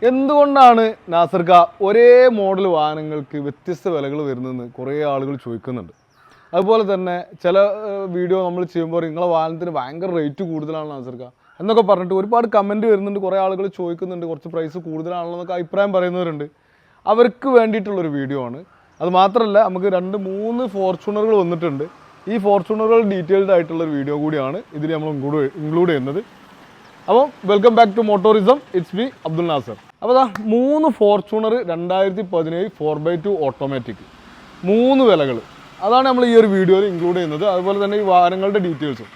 എന്തുകൊണ്ടാണ് നാസർക്ക ഒരേ മോഡൽ വാഹനങ്ങൾക്ക് വ്യത്യസ്ത വിലകൾ വരുന്നതെന്ന് കുറേ ആളുകൾ ചോദിക്കുന്നുണ്ട്. അതുപോലെ തന്നെ ചില വീഡിയോ നമ്മൾ ചെയ്യുമ്പോൾ നിങ്ങളെ വാഹനത്തിന് ഭയങ്കര റേറ്റ് കൂടുതലാണ് നാസർക്ക എന്നൊക്കെ പറഞ്ഞിട്ട് ഒരുപാട് കമൻറ്റ് വരുന്നുണ്ട്. കുറേ ആളുകൾ ചോദിക്കുന്നുണ്ട് കുറച്ച് പ്രൈസ് കൂടുതലാണല്ലോ എന്നൊക്കെ അഭിപ്രായം പറയുന്നവരുണ്ട്. അവർക്ക് വേണ്ടിയിട്ടുള്ളൊരു വീഡിയോ ആണ്. അത് മാത്രമല്ല നമുക്ക് 2-3 ഫോർച്യൂണറുകൾ വന്നിട്ടുണ്ട്. ഈ ഫോർച്യൂണറുകൾ ഡീറ്റെയിൽഡ് ആയിട്ടുള്ളൊരു വീഡിയോ കൂടിയാണ് ഇതിൽ നമ്മൾ ഇൻക്ലൂഡ് ചെയ്യുന്നത്. അപ്പോൾ welcome back to Motorism. It's me Abdul Nasser. അപ്പോൾ 3 ഫോർച്യൂണർ 2017 4x2 ഓട്ടോമാറ്റിക് 3 വിലകൾ അതാണ് നമ്മൾ ഈ ഒരു വീഡിയോയിൽ ഇൻക്ലൂഡ് ചെയ്യുന്നത്. അതുപോലെ തന്നെ ഈ വാഹനങ്ങളുടെ ഡീറ്റെയിൽസും.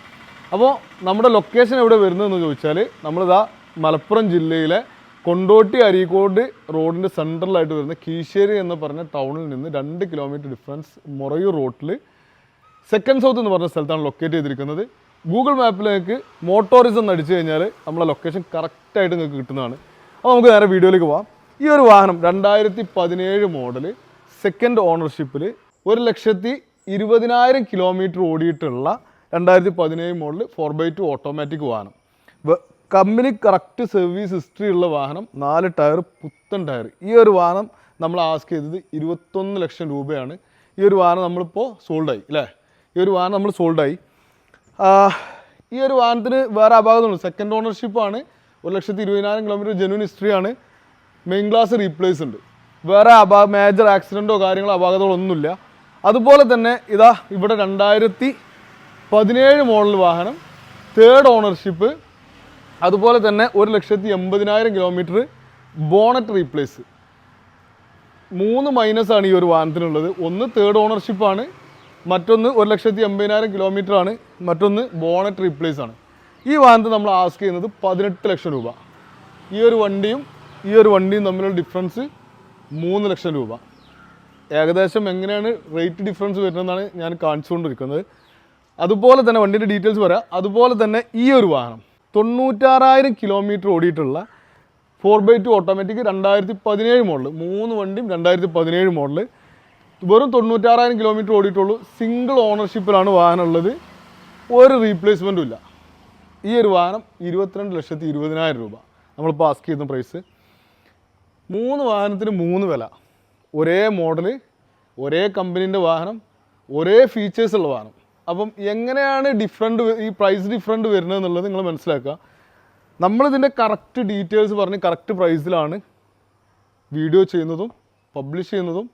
അപ്പോൾ നമ്മുടെ ലൊക്കേഷൻ എവിടെ വരുന്നതെന്ന് ചോദിച്ചാൽ നമ്മളിതാ മലപ്പുറം ജില്ലയിലെ കൊണ്ടോട്ടി അരീക്കോട് റോഡിൻ്റെ സെൻട്രലായിട്ട് വരുന്ന കീശ്ശേരി എന്ന് പറഞ്ഞ ടൗണിൽ നിന്ന് 2 കിലോമീറ്റർ ഡിഫറൻസ് മൊറയൂർ റോട്ടിൽ സെക്കൻഡ് സൗത്ത് എന്ന് പറഞ്ഞ സ്ഥലത്താണ് ലൊക്കേറ്റ് ചെയ്തിരിക്കുന്നത്. ഗൂഗിൾ മാപ്പിലേക്ക് മോട്ടോറിസം എന്ന് അടിച്ചു കഴിഞ്ഞാൽ നമ്മളെ ലൊക്കേഷൻ കറക്റ്റായിട്ട് നിങ്ങൾക്ക് കിട്ടുന്നതാണ്. അപ്പോൾ നമുക്ക് നേരെ വീഡിയോയിലേക്ക് പോകാം. ഈ ഒരു വാഹനം 2017 മോഡൽ സെക്കൻഡ് ഓണർഷിപ്പിൽ 1,20,000 കിലോമീറ്റർ ഓടിയിട്ടുള്ള 2017 മോഡൽ 4x2 ഓട്ടോമാറ്റിക് വാഹനം. കമ്പനി കറക്റ്റ് സർവീസ് ഹിസ്റ്ററി ഉള്ള വാഹനം, 4 ടയർ പുത്തൻ ടയർ. ഈ ഒരു വാഹനം നമ്മൾ ആസ്ക് ചെയ്തത് 21 ലക്ഷം രൂപയാണ്. ഈ ഒരു വാഹനം നമ്മളിപ്പോൾ സോൾഡായി അല്ലേ? ഈ ഒരു വാഹനം നമ്മൾ സോൾഡായി. ഈ ഒരു വാഹനത്തിന് വേറെ അപാകതയൊന്നും, സെക്കൻഡ് ഓണർഷിപ്പാണ്, 1,20,000 കിലോമീറ്റർ ജെന്യൂൻ ഹിസ്റ്ററിയാണ്, മെയിൻ ഗ്ലാസ് റീപ്ലേസ് ഉണ്ട്, വേറെ മേജർ ആക്സിഡൻറ്റോ കാര്യങ്ങളോ അപാകതകളൊന്നുമില്ല. അതുപോലെ തന്നെ ഇതാ ഇവിടെ 2017 മോഡൽ വാഹനം, തേർഡ് ഓണർഷിപ്പ്, അതുപോലെ തന്നെ 1,80,000 കിലോമീറ്റർ ബോണറ്റ് റീപ്ലേസ്. 3 മൈനസാണ് ഈ ഒരു വാഹനത്തിനുള്ളത്. ഒന്ന് തേർഡ് ഓണർഷിപ്പാണ്, മറ്റൊന്ന് 1,80,000 കിലോമീറ്റർ ആണ്, മറ്റൊന്ന് ബോണറ്റ് റീപ്ലേസ് ആണ്. ഈ വാഹനത്തിൽ നമ്മൾ ആസ്ക് ചെയ്യുന്നത് 18 ലക്ഷം രൂപ. ഈ ഒരു വണ്ടിയും തമ്മിലുള്ള ഡിഫറൻസ് 3 ലക്ഷം രൂപ. ഏകദേശം എങ്ങനെയാണ് റേറ്റ് ഡിഫറൻസ് വരുന്നതെന്നാണ് ഞാൻ കാണിച്ചുകൊണ്ടിരിക്കുന്നത്. അതുപോലെ തന്നെ വണ്ടിൻ്റെ ഡീറ്റെയിൽസ് പറയാം. അതുപോലെ തന്നെ ഈ ഒരു വാഹനം 96,000 കിലോമീറ്റർ ഓടിയിട്ടുള്ള 4x2 ഓട്ടോമാറ്റിക് 2017 മോഡൽ. 3 വണ്ടിയും 2017 മോഡൽ, വെറും 96,000 കിലോമീറ്റർ ഓടിയിട്ടുള്ളൂ. സിംഗിൾ ഓണർഷിപ്പിലാണ് വാഹനം ഉള്ളത്. ഒരു റീപ്ലേസ്മെൻറ്റും ഇല്ല. ഈ ഒരു വാഹനം 22,20,000 രൂപ നമ്മളിപ്പോൾ ആസ്ക് ചെയ്യുന്ന പ്രൈസ്. 3 വാഹനത്തിന് 3 വില. ഒരേ മോഡൽ, ഒരേ കമ്പനീൻ്റെ വാഹനം, ഒരേ ഫീച്ചേഴ്സ് ഉള്ള വാഹനം. അപ്പം എങ്ങനെയാണ് ഈ പ്രൈസ് ഡിഫറൻറ്റ് വരുന്നത് എന്നുള്ളത് നിങ്ങൾ മനസ്സിലാക്കുക. നമ്മളിതിൻ്റെ കറക്റ്റ് ഡീറ്റെയിൽസ് പറഞ്ഞ് കറക്റ്റ് പ്രൈസിലാണ് വീഡിയോ ചെയ്യുന്നതും പബ്ലിഷ് ചെയ്യുന്നതും.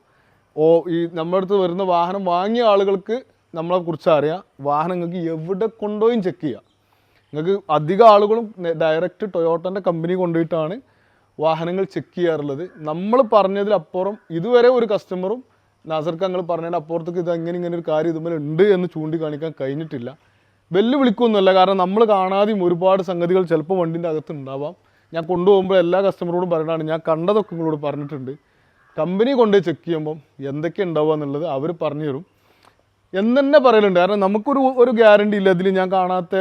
ഈ നമ്മുടെ അടുത്ത് വരുന്ന വാഹനം വാങ്ങിയ ആളുകൾക്ക് നമ്മളെക്കുറിച്ച് അറിയാം. വാഹനം നിങ്ങൾക്ക് എവിടെ കൊണ്ടുപോയും ചെക്ക് ചെയ്യുക. നിങ്ങൾക്ക് അധികം ആളുകളും ഡയറക്റ്റ് ടൊയോട്ടൻ്റെ കമ്പനി കൊണ്ടുപോയിട്ടാണ് വാഹനങ്ങൾ ചെക്ക് ചെയ്യാറുള്ളത്. നമ്മൾ പറഞ്ഞതിലപ്പുറം ഇതുവരെ ഒരു കസ്റ്റമറും നാസർക്ക് ഞങ്ങൾ പറഞ്ഞതിൻ്റെ അപ്പുറത്തേക്ക് ഇത് ഇങ്ങനെ ഒരു കാര്യം ഇതുപോലെ ഉണ്ട് എന്ന് ചൂണ്ടിക്കാണിക്കാൻ കഴിഞ്ഞിട്ടില്ല. വെല്ലുവിളിക്കൊന്നുമല്ല, കാരണം നമ്മൾ കാണാതെയും ഒരുപാട് സംഗതികൾ ചിലപ്പോൾ വണ്ടിൻ്റെ അകത്ത് ഉണ്ടാവാം. ഞാൻ കൊണ്ടുപോകുമ്പോൾ എല്ലാ കസ്റ്റമറോടും പറയുന്നതാണ്, ഞാൻ കണ്ടതൊക്കെ നിങ്ങളോട് പറഞ്ഞിട്ടുണ്ട്. കമ്പനി കൊണ്ടുപോയി ചെക്ക് ചെയ്യുമ്പം എന്തൊക്കെ ഉണ്ടാവുക എന്നുള്ളത് അവർ പറഞ്ഞു തരും എന്ന് തന്നെ പറയലുണ്ട്. കാരണം നമുക്കൊരു ഗ്യാരണ്ടി ഇല്ല, ഇതിൽ ഞാൻ കാണാത്ത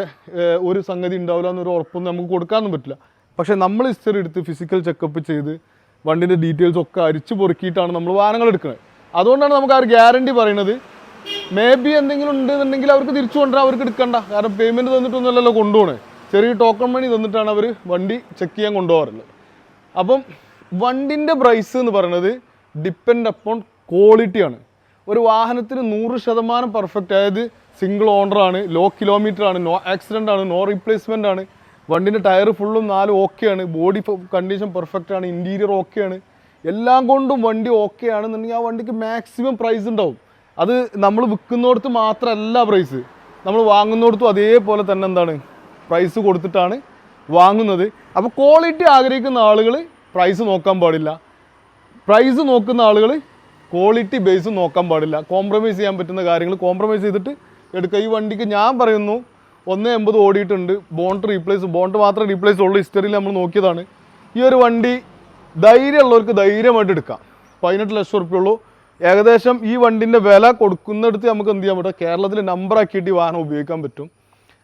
ഒരു സംഗതി ഉണ്ടാവില്ല എന്നൊരു ഉറപ്പൊന്നും നമുക്ക് കൊടുക്കാനൊന്നും പറ്റില്ല. പക്ഷേ നമ്മൾ ഹിസ്റ്ററി എടുത്ത് ഫിസിക്കൽ ചെക്കപ്പ് ചെയ്ത് വണ്ടിൻ്റെ ഡീറ്റെയിൽസ് ഒക്കെ അരിച്ചു പൊറുക്കിയിട്ടാണ് നമ്മൾ വാഹനങ്ങൾ എടുക്കുന്നത്. അതുകൊണ്ടാണ് നമുക്ക് ആ ഒരു ഗ്യാരണ്ടി പറയുന്നത്. മേ ബി എന്തെങ്കിലും ഉണ്ടെന്നുണ്ടെങ്കിൽ അവർക്ക് തിരിച്ചു കൊണ്ടുവരാൻ അവർക്ക് എടുക്കണ്ട. കാരണം പേയ്മെൻറ്റ് തന്നിട്ടൊന്നുമല്ലല്ലോ കൊണ്ടുപോകണേ, ചെറിയ ടോക്കൺ മണി തന്നിട്ടാണ് അവർ വണ്ടി ചെക്ക് ചെയ്യാൻ കൊണ്ടുപോകാറുള്ളത്. അപ്പം വണ്ടിൻ്റെ പ്രൈസ് എന്ന് പറയുന്നത് ഡിപ്പെൻഡ് അപ്പോൺ ക്വാളിറ്റിയാണ്. ഒരു വാഹനത്തിന് 100% പെർഫെക്റ്റ്, അതായത് സിംഗിൾ ഓണറാണ്, ലോ കിലോമീറ്റർ ആണ്, നോ ആക്സിഡൻ്റ് ആണ്, നോ റീപ്ലേസ്മെൻ്റ് ആണ്, വണ്ടിൻ്റെ ടയർ ഫുള്ളും 4 ഓക്കെയാണ്, ബോഡി കണ്ടീഷൻ പെർഫെക്റ്റ് ആണ്, ഇൻറ്റീരിയർ ഓക്കെയാണ്, എല്ലാം കൊണ്ടും വണ്ടി ഓക്കെ ആണെന്നുണ്ടെങ്കിൽ ആ വണ്ടിക്ക് മാക്സിമം പ്രൈസ് ഉണ്ടാവും. അത് നമ്മൾ വിൽക്കുന്നിടത്ത് മാത്രമല്ല പ്രൈസ്, നമ്മൾ വാങ്ങുന്നിടത്തും അതേപോലെ തന്നെ എന്താണ് പ്രൈസ് കൊടുത്തിട്ടാണ് വാങ്ങുന്നത്. അപ്പോൾ ക്വാളിറ്റി ആഗ്രഹിക്കുന്ന ആളുകൾ പ്രൈസ് നോക്കാൻ പാടില്ല, പ്രൈസ് നോക്കുന്ന ആളുകൾ ക്വാളിറ്റി ബേസ് നോക്കാൻ പാടില്ല. കോംപ്രമൈസ് ചെയ്യാൻ പറ്റുന്ന കാര്യങ്ങൾ കോംപ്രമൈസ് ചെയ്തിട്ട് എടുക്കുക. ഈ വണ്ടിക്ക് ഞാൻ പറയുന്നു 1.80 ഓടിയിട്ടുണ്ട്, ബോണ്ട് മാത്രമേ റീപ്ലേസ് ഉള്ളൂ. ഹിസ്റ്ററിയിൽ നമ്മൾ നോക്കിയതാണ്. ഈ ഒരു വണ്ടി ധൈര്യമുള്ളവർക്ക് ധൈര്യമായിട്ട് എടുക്കാം. 18 ലക്ഷം റുപ്യ ഉള്ളൂ. ഏകദേശം ഈ വണ്ടിൻ്റെ വില കൊടുക്കുന്നിടത്ത് നമുക്ക് എന്ത് ചെയ്യാൻ പറ്റും, കേരളത്തിൽ നമ്പറാക്കിയിട്ട് ഈ വാഹനം ഉപയോഗിക്കാൻ പറ്റും.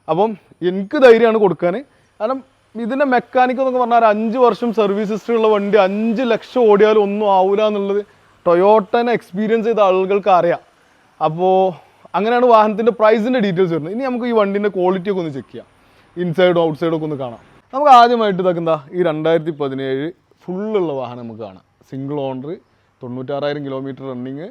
അപ്പം എനിക്ക് ധൈര്യമാണ് കൊടുക്കാൻ. കാരണം ഇതിൻ്റെ മെക്കാനിക് എന്നൊക്കെ പറഞ്ഞാൽ 5 വർഷം സർവീസ് ഹിസ്റ്ററി ഉള്ള വണ്ടി 5 ലക്ഷം ഓടിയാലും ഒന്നും ആവില്ല എന്നുള്ളത് ടൊയോട്ടനെ എക്സ്പീരിയൻസ് ചെയ്ത ആളുകൾക്ക് അറിയാം. അപ്പോൾ അങ്ങനെയാണ് വാഹനത്തിൻ്റെ പ്രൈസിൻ്റെ ഡീറ്റെയിൽസ് വരുന്നത്. ഇനി നമുക്ക് ഈ വണ്ടിൻ്റെ ക്വാളിറ്റിയൊക്കെ ഒന്ന് ചെക്ക് ചെയ്യാം, ഇൻസൈഡും ഔട്ട്സൈഡും ഒക്കെ ഒന്ന് കാണാം. നമുക്ക് ആദ്യമായിട്ട് ഇതാക്കുന്ന ഈ 2017 ഫുള്ളുള്ള വാഹനം നമുക്ക് കാണാം. സിംഗിൾ ഓണർ, 96,000 കിലോമീറ്റർ റണ്ണിങ്,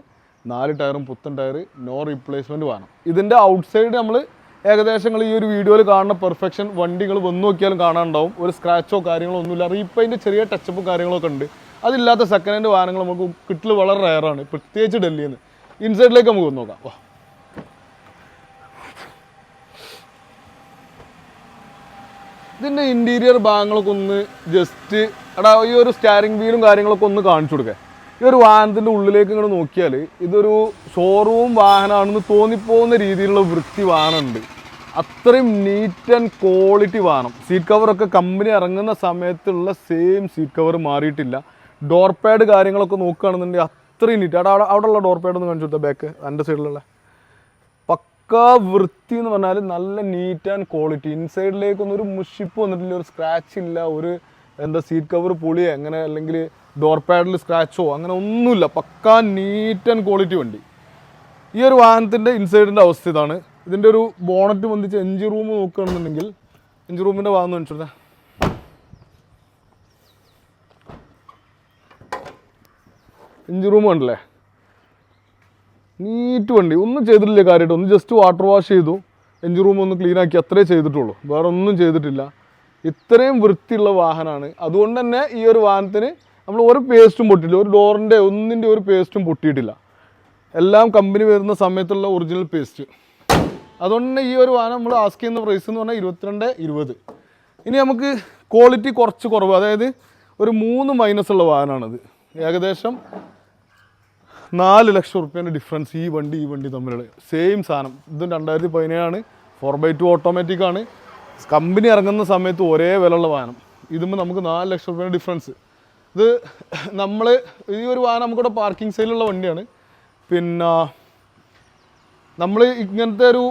4 ടയറും പുത്തൻ ടയർ, നോ റീപ്ലേസ്മെൻറ്റ് വാഹനം. ഇതിൻ്റെ ഔട്ട്സൈഡ് നമ്മൾ ഏകദേശങ്ങൾ ഈ ഒരു വീഡിയോയിൽ കാണുന്ന പെർഫെക്ഷൻ വണ്ടികൾ വന്നു നോക്കിയാലും കാണാനുണ്ടാവും. ഒരു സ്ക്രാച്ചോ കാര്യങ്ങളോ ഒന്നുമില്ല. റീപെയിൻ്റെ ചെറിയ ടച്ചപ്പും കാര്യങ്ങളൊക്കെ ഉണ്ട്. അതില്ലാത്ത സെക്കൻഡ് ഹാൻഡ് വാഹനങ്ങൾ നമുക്ക് കിട്ടൽ വളരെ റയറാണ്, പ്രത്യേകിച്ച് ഡൽഹിയിൽ നിന്ന്. ഇൻസൈഡിലേക്ക് നമുക്ക് വന്ന് നോക്കാം. വാ, ഇതിൻ്റെ ഇൻറ്റീരിയർ ഭാഗങ്ങളൊക്കെ ഒന്ന് ജസ്റ്റ് ഈ ഒരു സ്റ്റാരിങ് വീലും കാര്യങ്ങളൊക്കെ ഒന്ന് കാണിച്ചു കൊടുക്കുക. ഈ ഒരു വാഹനത്തിൻ്റെ ഉള്ളിലേക്ക് ഇങ്ങനെ നോക്കിയാൽ ഇതൊരു ഷോറൂം വാഹനമാണെന്ന് തോന്നിപ്പോകുന്ന രീതിയിലുള്ള വൃത്തി വാഹനമുണ്ട്. അത്രയും നീറ്റ് ആൻഡ് ക്വാളിറ്റി വാഹനം. സീറ്റ് കവറൊക്കെ കമ്പനി ഇറങ്ങുന്ന സമയത്തുള്ള സെയിം സീറ്റ് കവർ മാറിയിട്ടില്ല. ഡോർ പാഡ് കാര്യങ്ങളൊക്കെ നോക്കുകയാണെന്നുണ്ടെങ്കിൽ അത്രയും നീറ്റ്. അവിടെയുള്ള ഡോർ പാഡ് ഒന്ന് കാണിച്ചു കൊടുത്താൽ ബാക്ക് എൻ്റെ സൈഡിലുള്ള പക്കാ വൃത്തി എന്ന് പറഞ്ഞാൽ നല്ല നീറ്റ് ആൻഡ് ക്വാളിറ്റി. ഇൻസൈഡിലേക്കൊന്നും ഒരു മുഷിപ്പ് വന്നിട്ടില്ല, ഒരു സ്ക്രാച്ച് ഇല്ല, ഒരു സീറ്റ് കവർ പൊളിയോ അങ്ങനെ അല്ലെങ്കിൽ ഡോർ പാഡിൽ സ്ക്രാച്ചോ അങ്ങനെ ഒന്നുമില്ല. പക്കാ നീറ്റ് ആൻഡ് ക്വാളിറ്റി വണ്ടി. ഈ ഒരു വാഹനത്തിൻ്റെ ഇൻസൈഡിൻ്റെ അവസ്ഥ ഇതാണ്. ഇതിൻ്റെ ഒരു ബോണറ്റ് വന്നിച്ച് എഞ്ചിൻ റൂം നോക്കുകയാണെന്നുണ്ടെങ്കിൽ എഞ്ചിൻ റൂമിൻ്റെ ഭാഗം കാണിച്ചോട്ടെ. എഞ്ചിൻ റൂം കണ്ടല്ലേ, നീറ്റ് വണ്ടി. ഒന്നും ചെയ്തിട്ടില്ല കാര്യമായിട്ട്. ഒന്ന് ജസ്റ്റ് വാട്ടർ വാഷ് ചെയ്തു, എഞ്ചിൻ റൂം ഒന്ന് ക്ലീൻ ആക്കി, അത്രേ ചെയ്തിട്ടുള്ളൂ, വേറെ ഒന്നും ചെയ്തിട്ടില്ല. ഇത്രയും വൃത്തിയുള്ള വാഹനമാണ്. അതുകൊണ്ട് തന്നെ ഈ ഒരു വാഹനത്തിന് നമ്മൾ ഒരു പേസ്റ്റും പൊട്ടിയില്ല, ഒരു ഡോറിൻ്റെ ഒന്നിൻ്റെ ഒരു പേസ്റ്റും പൊട്ടിയിട്ടില്ല. എല്ലാം കമ്പനി വരുന്ന സമയത്തുള്ള ഒറിജിനൽ പേസ്റ്റ്. അതുകൊണ്ട് തന്നെ ഈ ഒരു വാഹനം നമ്മൾ ആസ്ക് ചെയ്യുന്ന പ്രൈസ് എന്ന് പറഞ്ഞാൽ 22,20. ഇനി നമുക്ക് ക്വാളിറ്റി കുറച്ച് കുറവ്, അതായത് ഒരു 3 മൈനസ് ഉള്ള വാഹനമാണിത്. ഏകദേശം 4 ലക്ഷം റുപ്യേൻ്റെ ഡിഫറൻസ് ഈ വണ്ടി തമ്മിലുള്ള. സെയിം സാധനം. ഇതും 2017 4x2 ഓട്ടോമാറ്റിക്കാണ്. കമ്പനി ഇറങ്ങുന്ന സമയത്ത് ഒരേ വിലയുള്ള വാഹനം. ഇതുമ്പോൾ നമുക്ക് 4 ലക്ഷം റുപ്യേൻ്റെ ഡിഫറൻസ്. ഇത് നമ്മൾ ഈ ഒരു വാഹനം നമുക്കിവിടെ പാർക്കിംഗ് സൈഡിലുള്ള വണ്ടിയാണ്. പിന്നെ നമ്മൾ ഇങ്ങനത്തെ ഒരു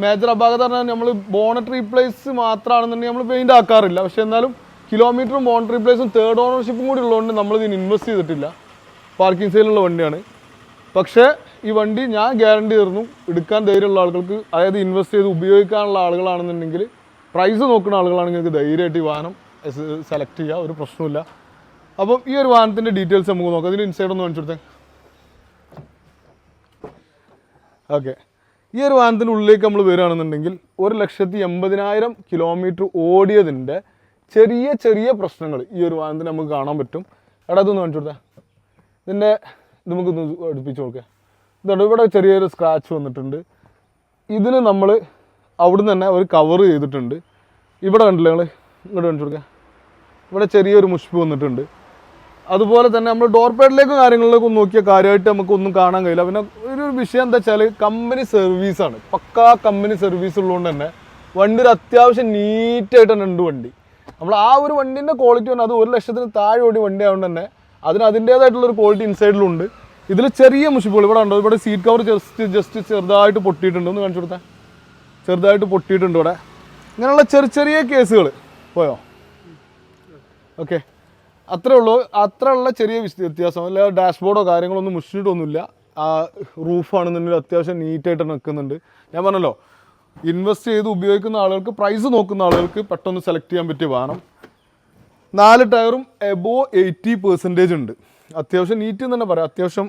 മേജർ അപാകത പറഞ്ഞാൽ നമ്മൾ ബോണറ്റ് റീപ്ലേസ് മാത്രമാണെന്നുണ്ടെങ്കിൽ നമ്മൾ പെയിൻ്റ് ആക്കാറില്ല. പക്ഷേ എന്നാലും കിലോമീറ്ററും ബോണറ്റ് റീപ്ലേസും തേർഡ് ഓണർഷിപ്പും കൂടി ഉള്ളതുകൊണ്ട് നമ്മളിതിന് ഇൻവെസ്റ്റ് ചെയ്തിട്ടില്ല. പാർക്കിംഗ് സൈഡിലുള്ള വണ്ടിയാണ്. പക്ഷേ ഈ വണ്ടി ഞാൻ ഗ്യാരണ്ടി തരുന്നു, എടുക്കാൻ ധൈര്യമുള്ള ആളുകൾക്ക്, അതായത് ഇൻവെസ്റ്റ് ചെയ്ത് ഉപയോഗിക്കാനുള്ള ആളുകളാണെന്നുണ്ടെങ്കിൽ, പ്രൈസ് നോക്കുന്ന ആളുകളാണെങ്കിൽ നിങ്ങൾക്ക് ധൈര്യമായിട്ട് ഈ വാഹനം സെലക്ട് ചെയ്യുക, ഒരു പ്രശ്നമില്ല. അപ്പം ഈ ഒരു വാഹനത്തിൻ്റെ ഡീറ്റെയിൽസ് നമുക്ക് നോക്കാം. അതിന് ഇൻസൈഡ് ഒന്ന് കാണിച്ചു കൊടുത്തേ. ഓക്കെ, ഈ ഒരു വാഹനത്തിൻ്റെ ഉള്ളിലേക്ക് നമ്മൾ വരികയാണെന്നുണ്ടെങ്കിൽ 1,80,000 കിലോമീറ്റർ ഓടിയതിൻ്റെ ചെറിയ ചെറിയ പ്രശ്നങ്ങൾ ഈ ഒരു വാഹനത്തിന് നമുക്ക് കാണാൻ പറ്റും. എടാ ഇതൊന്ന് കാണിച്ചു കൊടുത്തേ. ഇതിൻ്റെ ഇത് നമുക്കൊന്ന് അടുപ്പിച്ച് നോക്കാം. ഇതുണ്ട്, ഇവിടെ ചെറിയൊരു സ്ക്രാച്ച് വന്നിട്ടുണ്ട്. ഇതിന് നമ്മൾ അവിടുന്ന് തന്നെ ഒരു കവർ ചെയ്തിട്ടുണ്ട്. ഇവിടെ കണ്ടില്ല നിങ്ങൾ, ഇങ്ങോട്ട് കാണിച്ചു കൊടുക്കുക. ഇവിടെ ചെറിയൊരു മുഷ്പ് വന്നിട്ടുണ്ട്. അതുപോലെ തന്നെ നമ്മൾ ഡോർ പാഡിലേക്കും കാര്യങ്ങളിലേക്കും നോക്കിയാൽ കാര്യമായിട്ട് നമുക്കൊന്നും കാണാൻ കഴിയില്ല. പിന്നെ ഒരു വിഷയം എന്താ വെച്ചാൽ കമ്പനി സർവീസാണ്. പക്കാ കമ്പനി സർവീസ് ഉള്ളതുകൊണ്ട് തന്നെ വണ്ടി ഒരു അത്യാവശ്യം നീറ്റായിട്ട് തന്നെ ഉണ്ട് വണ്ടി. നമ്മൾ ആ ഒരു വണ്ടീൻ്റെ ക്വാളിറ്റി പറഞ്ഞാൽ അത് 1 ലക്ഷത്തിന് താഴെ ഓടി വണ്ടി ആയതുകൊണ്ട് തന്നെ അതിന് അതിൻ്റേതായിട്ടുള്ളൊരു ക്വാളിറ്റി ഇൻസൈഡിലുണ്ട്. ഇതിൽ ചെറിയ മുഷിപ്പുകൾ ഇവിടെ ഉണ്ടോ. ഇവിടെ സീറ്റ് കവർ ജസ്റ്റ് ചെറുതായിട്ട് പൊട്ടിയിട്ടുണ്ട്. ഒന്ന് കാണിച്ചു കൊടുത്താൽ ചെറുതായിട്ട് പൊട്ടിയിട്ടുണ്ട് ഇവിടെ. ഇങ്ങനെയുള്ള ചെറിയ കേസുകൾ പോയോ. ഓക്കെ, അത്രേ ഉള്ളൂ. അത്രയുള്ള ചെറിയ വ്യത്യാസം. അല്ല ഡാഷ്ബോർഡോ കാര്യങ്ങളൊന്നും മുഷിഞ്ഞിട്ടൊന്നുമില്ല. ആ റൂഫാണെന്നുണ്ടെങ്കിൽ അത്യാവശ്യം നീറ്റായിട്ട് നിൽക്കുന്നുണ്ട്. ഞാൻ പറഞ്ഞല്ലോ, ഇൻവെസ്റ്റ് ചെയ്ത് ഉപയോഗിക്കുന്ന ആളുകൾക്ക്, പ്രൈസ് നോക്കുന്ന ആളുകൾക്ക് പെട്ടെന്ന് സെലക്ട് ചെയ്യാൻ പറ്റിയ വാഹനം. 4 ടയറും എബോ 80% ഉണ്ട്. അത്യാവശ്യം നീറ്റ് എന്ന് തന്നെ പറയാം. അത്യാവശ്യം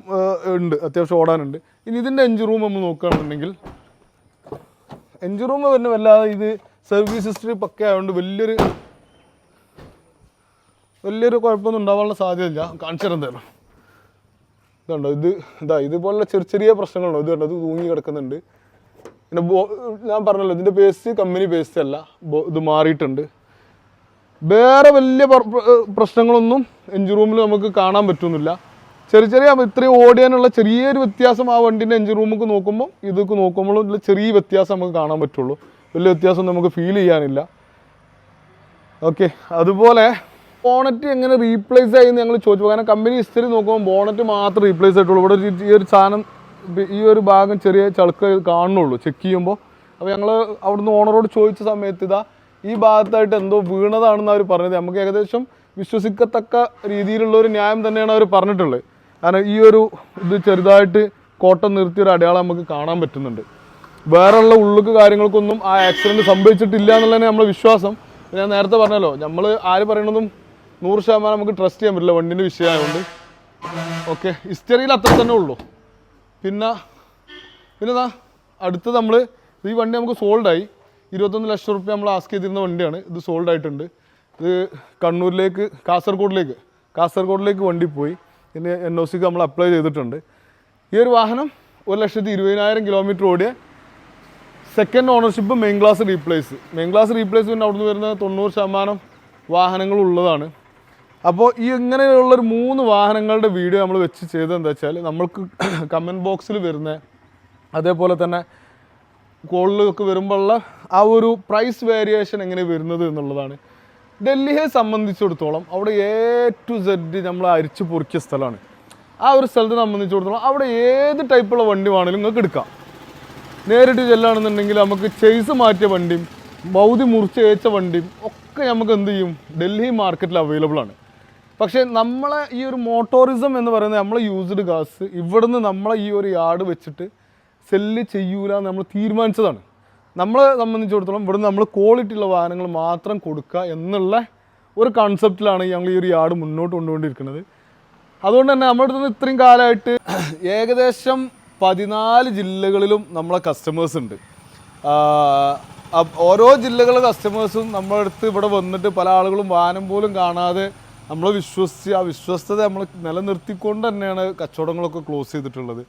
ഉണ്ട്, അത്യാവശ്യം ഓടാനുണ്ട്. ഇനി ഇതിൻ്റെ എഞ്ചിൻ റൂം നമ്മൾ നോക്കുകയാണെന്നുണ്ടെങ്കിൽ എഞ്ചിൻ റൂം തന്നെ വല്ലാതെ ഇത് സർവീസ് ഹിസ്റ്ററി പക്ക ആയതുകൊണ്ട് വലിയൊരു കുഴപ്പമൊന്നും ഉണ്ടാവാനുള്ള സാധ്യതയില്ല. കാണിച്ചു തരാൻ തരാം. ഇതുണ്ടോ, ഇതുപോലുള്ള ചെറിയ പ്രശ്നങ്ങളുണ്ടോ. ഇത് കണ്ടോ, ഇത് തൂങ്ങി കിടക്കുന്നുണ്ട്. പിന്നെ ഞാൻ പറഞ്ഞല്ലോ, ഇതിൻ്റെ പേസ്റ്റ് കമ്പനി പേസ്റ്റ് അല്ല, ഇത് മാറിയിട്ടുണ്ട്. വേറെ വലിയ പ്രശ്നങ്ങളൊന്നും എഞ്ചിൻ റൂമിൽ നമുക്ക് കാണാൻ പറ്റുന്നില്ല. ചെറിയ ഇത്രയും ഓടിയാനുള്ള ചെറിയൊരു വ്യത്യാസം ആ വണ്ടീൻ്റെ എഞ്ചിൻ റൂമൊക്കെ നോക്കുമ്പോൾ ഇതൊക്കെ നോക്കുമ്പോഴും ചെറിയ വ്യത്യാസം നമുക്ക് കാണാൻ പറ്റുള്ളൂ. വലിയ വ്യത്യാസം നമുക്ക് ഫീൽ ചെയ്യാനില്ല. ഓക്കെ, അതുപോലെ ബോണറ്റ് എങ്ങനെ റീപ്ലേസ് ആയെന്ന് ഞങ്ങൾ ചോദിച്ചു. കാരണം കമ്പനി ഹിസ്റ്ററി നോക്കുമ്പോൾ ബോണറ്റ് മാത്രം റീപ്ലേസ് ആയിട്ടുള്ളൂ. ഇവിടെ ഈ ഒരു സാധനം, ഈ ഒരു ഭാഗം ചെറിയ ചളുക്ക് കാണുന്നുള്ളൂ ചെക്ക് ചെയ്യുമ്പോൾ. അപ്പോൾ ഞങ്ങൾ അവിടുന്ന് ഓണറോട് ചോദിച്ച സമയത്ത് ഈ ഭാഗത്തായിട്ട് എന്തോ വീണതാണെന്ന് അവർ പറഞ്ഞത്. നമുക്ക് ഏകദേശം വിശ്വസിക്കത്തക്ക രീതിയിലുള്ള ഒരു ന്യായം തന്നെയാണ് അവർ പറഞ്ഞിട്ടുള്ളത്. കാരണം ഈ ഒരു ഇത് ചെറുതായിട്ട് കോട്ടം നിർത്തിയൊരു അടയാളം നമുക്ക് കാണാൻ പറ്റുന്നുണ്ട്. വേറെയുള്ള ഉള്ളുക്ക് കാര്യങ്ങൾക്കൊന്നും ആ ആക്സിഡൻറ്റ് സംഭവിച്ചിട്ടില്ല എന്നുള്ളതാണ് നമ്മുടെ വിശ്വാസം. ഞാൻ നേരത്തെ പറഞ്ഞല്ലോ, നമ്മൾ ആര് പറയണതും 100% നമുക്ക് ട്രസ്റ്റ് ചെയ്യാൻ പറ്റില്ല വണ്ടിൻ്റെ വിഷയമായതുകൊണ്ട്. ഓക്കെ, ഹിസ്റ്ററിയിൽ അത്ര തന്നെ ഉള്ളൂ. പിന്നെ അടുത്ത് നമ്മൾ ഈ വണ്ടി നമുക്ക് സോൾഡായി. 21 ലക്ഷം റുപ്യ നമ്മൾ ആസ്ക് ചെയ്തിരുന്ന വണ്ടിയാണ്. ഇത് സോൾഡ് ആയിട്ടുണ്ട്. ഇത് കണ്ണൂരിലേക്ക് കാസർഗോഡിലേക്ക് വണ്ടി പോയി. പിന്നെ NOC നമ്മൾ അപ്ലൈ ചെയ്തിട്ടുണ്ട്. ഈ ഒരു വാഹനം 1,20,000 കിലോമീറ്റർ ഓടിയ second ownership main class replace. പിന്നെ അവിടുന്ന് വരുന്ന 90% വാഹനങ്ങളുള്ളതാണ്. അപ്പോൾ ഈ ഇങ്ങനെയുള്ളൊരു 3 വാഹനങ്ങളുടെ വീഡിയോ നമ്മൾ വെച്ച് ചെയ്തതെന്താ വെച്ചാൽ നമ്മൾക്ക് കമൻറ്റ് ബോക്സിൽ വരുന്ന അതേപോലെ തന്നെ കോളിലൊക്കെ വരുമ്പോഴുള്ള ആ ഒരു പ്രൈസ് വേരിയേഷൻ എങ്ങനെ വരുന്നത് എന്നുള്ളതാണ്. ഡൽഹിയെ സംബന്ധിച്ചിടത്തോളം അവിടെ A to Z നമ്മൾ അരിച്ചു പൊറുക്കിയ സ്ഥലമാണ്. ആ ഒരു സ്ഥലത്തെ സംബന്ധിച്ചിടത്തോളം അവിടെ ഏത് ടൈപ്പുള്ള വണ്ടി വേണമെങ്കിലും നിങ്ങൾക്ക് എടുക്കാം. നേരിട്ട് ചെല്ലുകയാണെന്നുണ്ടെങ്കിൽ നമുക്ക് ചെയ്സ് മാറ്റിയ വണ്ടിയും ബൗദ്ധി മുറിച്ച് ഏച്ച വണ്ടിയും ഒക്കെ നമുക്ക് എന്ത് ചെയ്യും ഡൽഹി മാർക്കറ്റിൽ അവൈലബിൾ ആണ്. പക്ഷേ നമ്മളെ ഈ ഒരു മോട്ടോറിസം എന്ന് പറയുന്നത് നമ്മളെ യൂസ്ഡ് കാസ് ഇവിടുന്ന് നമ്മളെ ഈ ഒരു യാർഡ് വെച്ചിട്ട് സെല്ല് ചെയ്യൂല എന്ന് നമ്മൾ തീരുമാനിച്ചതാണ്. നമ്മളെ സംബന്ധിച്ചിടത്തോളം ഇവിടുന്ന് നമ്മൾ ക്വാളിറ്റി ഉള്ള വാഹനങ്ങൾ മാത്രം കൊടുക്കുക എന്നുള്ള ഒരു കൺസെപ്റ്റിലാണ് ഞങ്ങൾ ഈ ഒരു യാർഡ് മുന്നോട്ട് കൊണ്ടുകൊണ്ടിരിക്കുന്നത്. അതുകൊണ്ട് തന്നെ നമ്മുടെ അടുത്ത് ഇത്രയും കാലമായിട്ട് ഏകദേശം 14 ജില്ലകളിലും നമ്മളെ കസ്റ്റമേഴ്സ് ഉണ്ട്. ഓരോ ജില്ലകളിലെ കസ്റ്റമേഴ്സും നമ്മുടെ അടുത്ത് ഇവിടെ വന്നിട്ട് പല ആളുകളും വാഹനം പോലും കാണാതെ നമ്മൾ വിശ്വസിച്ച് ആ വിശ്വസ്തത നമ്മൾ നിലനിർത്തിക്കൊണ്ട് തന്നെയാണ് കച്ചവടങ്ങളൊക്കെ ക്ലോസ് ചെയ്തിട്ടുള്ളത്.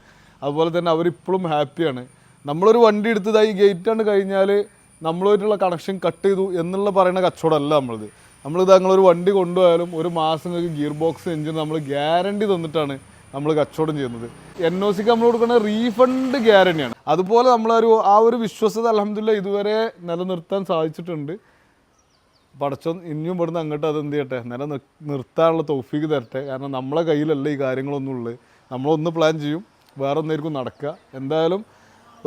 അതുപോലെ തന്നെ അവരിപ്പോഴും ഹാപ്പിയാണ്. നമ്മളൊരു വണ്ടി എടുത്തതായി ഗേറ്റാണ് കഴിഞ്ഞാൽ നമ്മളുമായിട്ടുള്ള കണക്ഷൻ കട്ട് ചെയ്തു എന്നുള്ള പറയുന്ന കച്ചവടമല്ല നമ്മളിത് ഞങ്ങളൊരു വണ്ടി കൊണ്ടുപോയാലും ഒരു മാസം നിങ്ങൾക്ക് ഗിയർ ബോക്സ് എഞ്ചിൻ നമ്മൾ ഗ്യാരണ്ടി തന്നിട്ടാണ് നമ്മൾ കച്ചവടം ചെയ്യുന്നത്. NOCക്ക് നമ്മൾ കൊടുക്കുന്ന റീഫണ്ട് ഗ്യാരണ്ടിയാണ്. അതുപോലെ ആ ഒരു വിശ്വസത അൽഹംദുലില്ലാ ഇതുവരെ നിലനിർത്താൻ സാധിച്ചിട്ടുണ്ട്. പടച്ചോൻ ഇനിയും ഇവിടുന്ന് അങ്ങോട്ട് അതെന്ത് ചെയ്യട്ടെ നിർത്താനുള്ള തൗഫീക്ക് തരട്ടെ. കാരണം നമ്മളെ കയ്യിലല്ല ഈ കാര്യങ്ങളൊന്നും ഉള്ളത്. നമ്മളൊന്ന് പ്ലാൻ ചെയ്യും, വേറെ ഒന്നായിരിക്കും നടക്കുക. എന്തായാലും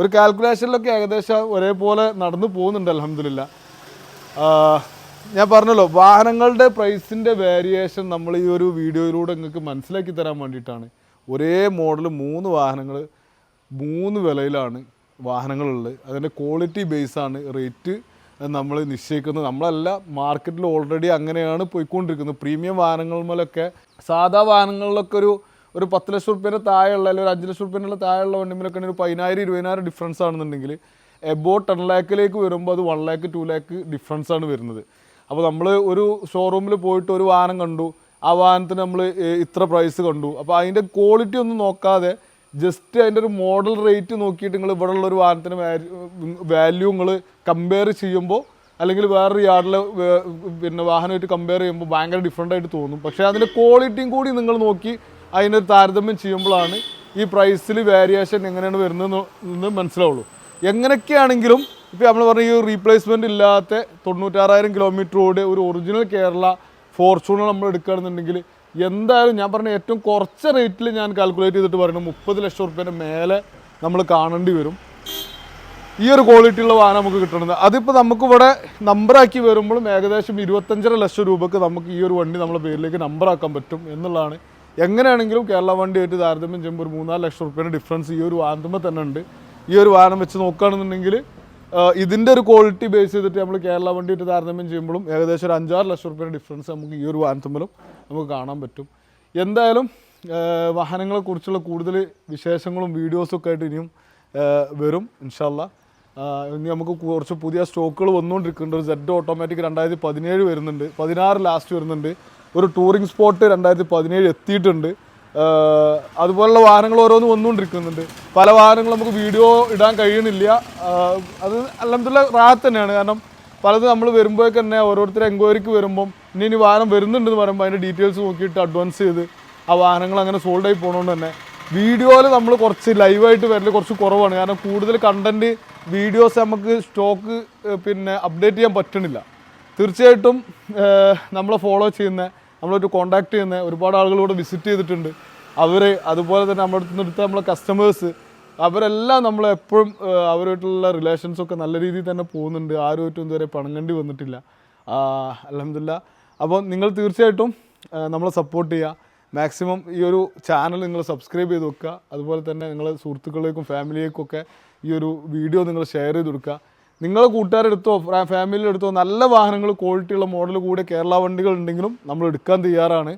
ഒരു കാൽക്കുലേഷനിലൊക്കെ ഏകദേശം ഒരേപോലെ നടന്നു പോകുന്നുണ്ട് അൽഹംദുലില്ലാ. ഞാൻ പറഞ്ഞല്ലോ വാഹനങ്ങളുടെ പ്രൈസിൻ്റെ വേരിയേഷൻ നമ്മൾ ഈ ഒരു വീഡിയോയിലൂടെ നിങ്ങൾക്ക് മനസ്സിലാക്കി തരാൻ വേണ്ടിയിട്ടാണ്. ഒരേ മോഡൽ 3 വാഹനങ്ങൾ 3 വിലയിലാണ് വാഹനങ്ങളുള്ളത്. അതിൻ്റെ ക്വാളിറ്റി ബേസാണ് റേറ്റ് നമ്മൾ നിശ്ചയിക്കുന്നത്. നമ്മളല്ല, മാർക്കറ്റിൽ ഓൾറെഡി അങ്ങനെയാണ് പോയിക്കൊണ്ടിരിക്കുന്നത്. പ്രീമിയം വാഹനങ്ങളിലൊക്കെ സാധാ വാഹനങ്ങളിലൊക്കെ ഒരു 10 ലക്ഷം റുപ്യേൻ്റെ താഴെയുള്ള അല്ലെങ്കിൽ ഒരു 5 ലക്ഷം റുപ്യേൻ്റെ താഴെയുള്ള വണ്ടിമിലൊക്കെ ഒരു 10,000-20,000 ഡിഫറൻസ് ആണെന്നുണ്ടെങ്കിൽ എബോ 10 ലാഖിലേക്ക് വരുമ്പോൾ അത് 1 ലാഖ് 2 ലാഖ് ഡിഫറൻസ് ആണ് വരുന്നത്. അപ്പോൾ നമ്മൾ ഒരു ഷോറൂമിൽ പോയിട്ട് ഒരു വാഹനം കണ്ടു, ആ വാഹനത്തിന് നമ്മൾ ഇത്ര പ്രൈസ് കണ്ടു. അപ്പോൾ അതിൻ്റെ ക്വാളിറ്റി ഒന്നും നോക്കാതെ ജസ്റ്റ് അതിൻ്റെ ഒരു മോഡൽ റേറ്റ് നോക്കിയിട്ട് നിങ്ങൾ ഇവിടെ ഉള്ളൊരു വാഹനത്തിന് വാല്യൂ നിങ്ങൾ കമ്പയർ ചെയ്യുമ്പോൾ അല്ലെങ്കിൽ വേറൊരു യാർഡിൽ പിന്നെ വാഹനമായിട്ട് കമ്പയർ ചെയ്യുമ്പോൾ ഭയങ്കര ഡിഫറെൻ്റ് ആയിട്ട് തോന്നും. പക്ഷേ അതിൻ്റെ ക്വാളിറ്റിയും കൂടി നിങ്ങൾ നോക്കി അതിനൊരു താരതമ്യം ചെയ്യുമ്പോഴാണ് ഈ പ്രൈസിൽ വേരിയേഷൻ എങ്ങനെയാണ് വരുന്നതെന്ന് മനസ്സിലാവുള്ളൂ. എങ്ങനെയൊക്കെയാണെങ്കിലും ഇപ്പോൾ നമ്മൾ പറഞ്ഞ ഈ റീപ്ലേസ്മെൻറ്റ് ഇല്ലാത്ത 96,000 കിലോമീറ്റർ ഓടി ഒരു ഒറിജിനൽ കേരള ഫോർച്യൂണർ നമ്മൾ എടുക്കുകയാണെന്നുണ്ടെങ്കിൽ എന്തായാലും ഞാൻ പറഞ്ഞ ഏറ്റവും കുറച്ച റേറ്റിൽ ഞാൻ കാൽക്കുലേറ്റ് ചെയ്തിട്ട് പറയുന്നത് 30 ലക്ഷം റുപ്യേൻ്റെ മേലെ നമ്മൾ കാണേണ്ടി വരും ഈ ഒരു ക്വാളിറ്റിയുള്ള വാഹനം നമുക്ക് കിട്ടുന്നത്. അതിപ്പോൾ നമുക്കിവിടെ നമ്പറാക്കി വരുമ്പോഴും ഏകദേശം 25.5 ലക്ഷം രൂപയ്ക്ക് നമുക്ക് ഈ ഒരു വണ്ടി നമ്മുടെ പേരിലേക്ക് നമ്പറാക്കാൻ പറ്റും എന്നുള്ളതാണ്. എങ്ങനെയാണെങ്കിലും കേരള വണ്ടിയായിട്ട് താരതമ്യം ചെയ്യുമ്പോൾ ഒരു 3-4 ലക്ഷം റുപ്യേൻ്റെ ഡിഫറൻസ് ഈ ഒരു വാഹനത്തിൽ തന്നെ ഉണ്ട്. ഈ ഒരു വാഹനം വെച്ച് നോക്കുകയാണെന്നുണ്ടെങ്കിൽ ഇതിൻ്റെ ഒരു ക്വാളിറ്റി ബേസ് ചെയ്തിട്ട് നമ്മൾ കേരള വണ്ടിയായിട്ട് താരതമ്യം ചെയ്യുമ്പോഴും ഏകദേശം ഒരു 5-6 ലക്ഷം റുപ്യേൻ്റെ ഡിഫറൻസ് നമുക്ക് ഈ ഒരു വാഹനത്തിലും നമുക്ക് കാണാൻ പറ്റും. എന്തായാലും വാഹനങ്ങളെക്കുറിച്ചുള്ള കൂടുതൽ വിശേഷങ്ങളും വീഡിയോസും ഒക്കെ ആയിട്ട് ഇനിയും വരും ഇൻഷാ അല്ലാ. ഇനി നമുക്ക് കുറച്ച് പുതിയ സ്റ്റോക്കുകൾ വന്നുകൊണ്ടിരിക്കുന്നുണ്ട്. ഒരു Z ഓട്ടോമാറ്റിക് 2017 വരുന്നുണ്ട്, 16 ലാസ്റ്റ് വരുന്നുണ്ട്. ഒരു ടൂറിംഗ് സ്പോട്ട് 2017 എത്തിയിട്ടുണ്ട്. അതുപോലുള്ള വാഹനങ്ങൾ ഓരോന്ന് വന്നുകൊണ്ടിരിക്കുന്നുണ്ട്. പല വാഹനങ്ങളും നമുക്ക് വീഡിയോ ഇടാൻ കഴിയുന്നില്ല. അത് അൽഹംദുലില്ലാ റാഹത്ത് തന്നെയാണ്. കാരണം പലത് നമ്മൾ വരുമ്പോഴേക്ക് തന്നെ ഓരോരുത്തർ എൻക്വയറിക്ക് വരുമ്പം ഇനി വാഹനം വരുന്നുണ്ടെന്ന് പറയുമ്പോൾ അതിൻ്റെ ഡീറ്റെയിൽസ് നോക്കിയിട്ട് അഡ്വാൻസ് ചെയ്ത് ആ വാഹനങ്ങൾ അങ്ങനെ സോൾഡായി പോകുന്നതുകൊണ്ട് തന്നെ വീഡിയോയിൽ നമ്മൾ കുറച്ച് ലൈവായിട്ട് വരൽ കുറച്ച് കുറവാണ്. കാരണം കൂടുതൽ കണ്ടൻറ്റ് വീഡിയോസ് നമുക്ക് സ്റ്റോക്ക് പിന്നെ അപ്ഡേറ്റ് ചെയ്യാൻ പറ്റണില്ല. തീർച്ചയായിട്ടും നമ്മളെ ഫോളോ ചെയ്യുന്ന നമ്മളൊരു കോൺടാക്ട് ചെയ്യുന്ന ഒരുപാട് ആളുകളോട് വിസിറ്റ് ചെയ്തിട്ടുണ്ട്. അതുപോലെ തന്നെ നമ്മുടെ അടുത്ത് നിന്ന് എടുത്ത നമ്മളെ കസ്റ്റമേഴ്സ് അവരെല്ലാം നമ്മളെപ്പോഴും അവരുമായിട്ടുള്ള റിലേഷൻസൊക്കെ നല്ല രീതിയിൽ തന്നെ പോകുന്നുണ്ട്. ആരുമായിട്ടും ഇതുവരെ പണങ്ങേണ്ടി വന്നിട്ടില്ല അൽഹംദുലില്ലാ. അപ്പോൾ നിങ്ങൾ തീർച്ചയായിട്ടും നമ്മളെ സപ്പോർട്ട് ചെയ്യുക. മാക്സിമം ഈ ഒരു ചാനൽ നിങ്ങൾ സബ്സ്ക്രൈബ് ചെയ്ത് വെക്കുക. അതുപോലെ തന്നെ നിങ്ങളെ സുഹൃത്തുക്കളിലേക്കും ഫാമിലിയേക്കൊക്കെ ഈ ഒരു വീഡിയോ നിങ്ങൾ ഷെയർ ചെയ്ത് കൊടുക്കുക. നിങ്ങളെ കൂട്ടുകാരെടുത്തോ ഫാമിലിയെടുത്തോ നല്ല വാഹനങ്ങൾ ക്വാളിറ്റിയുള്ള മോഡൽ കൂടെ കേരള വണ്ടികൾ ഉണ്ടെങ്കിലും നമ്മൾ എടുക്കാൻ തയ്യാറാണ്.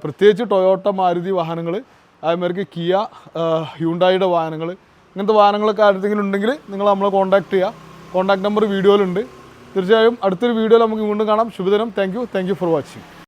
പ്രത്യേകിച്ച് ടൊയോട്ട, മാരുതി വാഹനങ്ങൾ, അതേമാതിരി കിയ, ഹ്യൂണ്ടായിയുടെ വാഹനങ്ങൾ, ഇങ്ങനത്തെ വാഹനങ്ങളൊക്കെ ആരെങ്കിലും ഉണ്ടെങ്കിൽ നിങ്ങൾ നമ്മളെ കോൺടാക്ട് ചെയ്യുക. കോൺടാക്ട് നമ്പർ വീഡിയോയിലുണ്ട്. തീർച്ചയായും അടുത്തൊരു വീഡിയോയിൽ നമുക്ക് വീണ്ടും കാണാം. ശുഭദിനം. Thank you for watching.